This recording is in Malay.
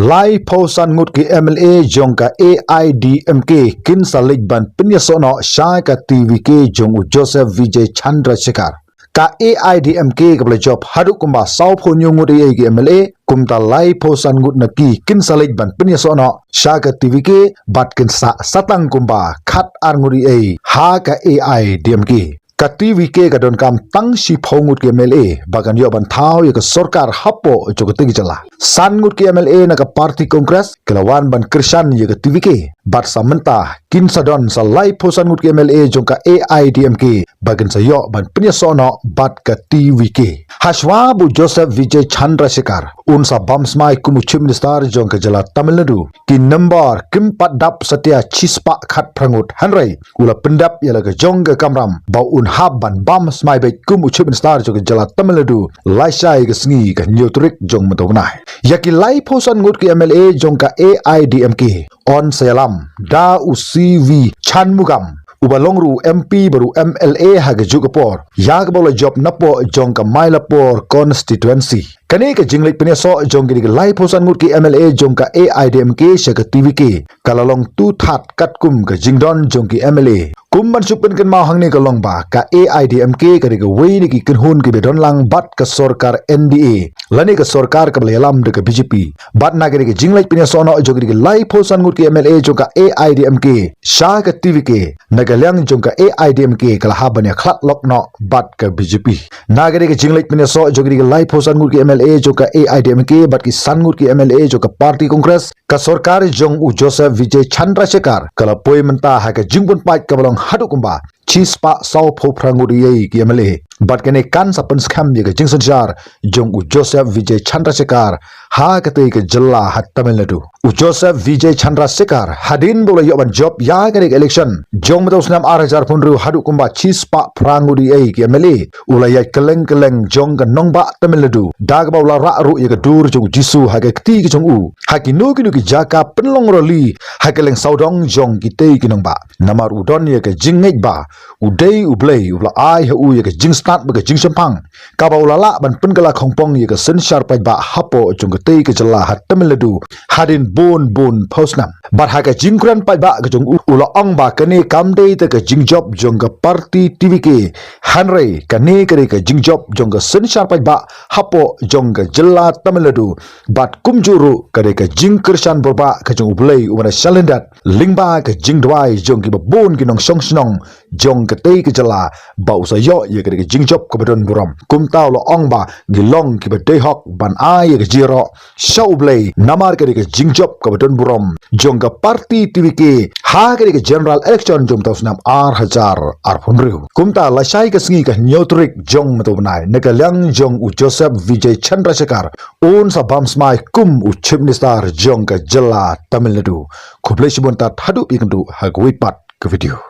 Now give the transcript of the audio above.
lai pausan ngut ki MLA jong ka AIDMK kin salik ban penyasono SHA ka TVK jong Joseph VIJAY Chandrasekhar ka AIDMK ka job haduk kumba sau phonyo ngut ye ki MLA kumta lai pausan ngut na ki kin salik ban penyasono SHA ka TVK bat kin satang kumba khat ar nguri ye ha ka AIDMK ka TVK ka don kam tang si phongut ke MLA bagan yo ban thau ye ka sarkar hapo jogoti jala san ngut ke MLA na ka party congress kelawan ban krishan ye ka TVK bat samenta kin sadon sa lai phosan ngut ke MLA jong ka AIDMK bagan sa yo ban penyasono bat ka TVK hashwa bu Joseph VIJAY Chandrasekhar un sa bamsmai kumu chief minister jong ka jala Tamil Nadu ki number kim pat dap satya chispa khat prangut hanrai ula pendap ye la ka jong ka kamram ba un habban bam smai be kum uchibin star jog jala Tamil Nadu laisai ga sngi ga nyotrik jong matawna yaki lai phosan ngut ki MLA jong ka AIDMK on salam da uCV chanmugam ubalongru MP baru MLA haga jugapor yag bola job napo jong ka mailapor constituency kane ka jinglik penyaso jong gi lai phosan ngut ki MLA jong ka AIDMK shaka TVK kalalong tu that katkum ka jingdon jong ki MLA kumban supen kan mau hang ni ka long ba ka AIDMK ka ri ka wei ni ki kan hun ki bedon lang bat ka sarkar NDA lani ka sarkar ka belalam de ka BJP bat na ka jinglai pinya sono jog ri lai phosan ngut ki MLA jong ka AIDMK SHA ka TVK nagalyang jong ka AIDMK kala habanya khlat lokno bat ka BJP na ka jinglai pinya so jog ri lai phosan ngut ki MLA jong ka AIDMK bat ki san ngut ki MLA jong ka party congress ka sarkar jong Joseph VIJAY Chandrasekhar kala poi menta ha ka jingbun pat ka balong haduk kumba chispa sau pho pranguri ye ki MLA bat kene kan sa pen scam ye ka jingson jar jong Joseph VIJAY Chandrasekhar ha ka te ka jalla hat Tamil Nadu Joseph VIJAY Chandrasekhar hadin bola yo ban job ya ka election jong matos nam 8000 phunru haduk kumba chispa pranguri ye ki MLA ulaya keleng jong ka nongba Tamil Nadu dag baula ra ru ye ka DUR jong JISU ha ka ti ki jong u ha ki nu ki jaka penlong roli ha keleng saudong jong ki te ki nongba namar udon ye ka jingek ba udai ublei ubla ai hu ye ka jing start ba ka jing sampang ka ba ulala ban pengala khongpong ye ka senshar pai ba hapo jong ka te ka jala hat Tamil Nadu hadin bon posnam bar ha ka jingkran pai ba ka jong ula ong ba ka ne kam dei ta ka jing job jong ka party TVK hanrei ka ne ka jing job jong ka senshar pai ba hapo jong ka jala Tamil Nadu bat kumjuru ka jing krishan borba ka jong ublei umana shalendat lingba ka jing dwai jong ki ba bon ki nong song snong jong ka te ka jala ba usa yo ye ka jing job ka badon buram kum taw lo ong ba gilong ki ba de hok ban ai ka jiro shaublei namar ka jing job ka badon buram jong ka party TVK ha ka general election jom taw snam R1000 arphunru kum ta la shai ka sngi ka nyotrik jong matobnai nagalang jong Joseph VIJAY Chandrasekhar on sa bamsmai kum chief minister jong ka jala Tamil Nadu KHUBLEI sibunta hadu ikandu hagwit pat ke video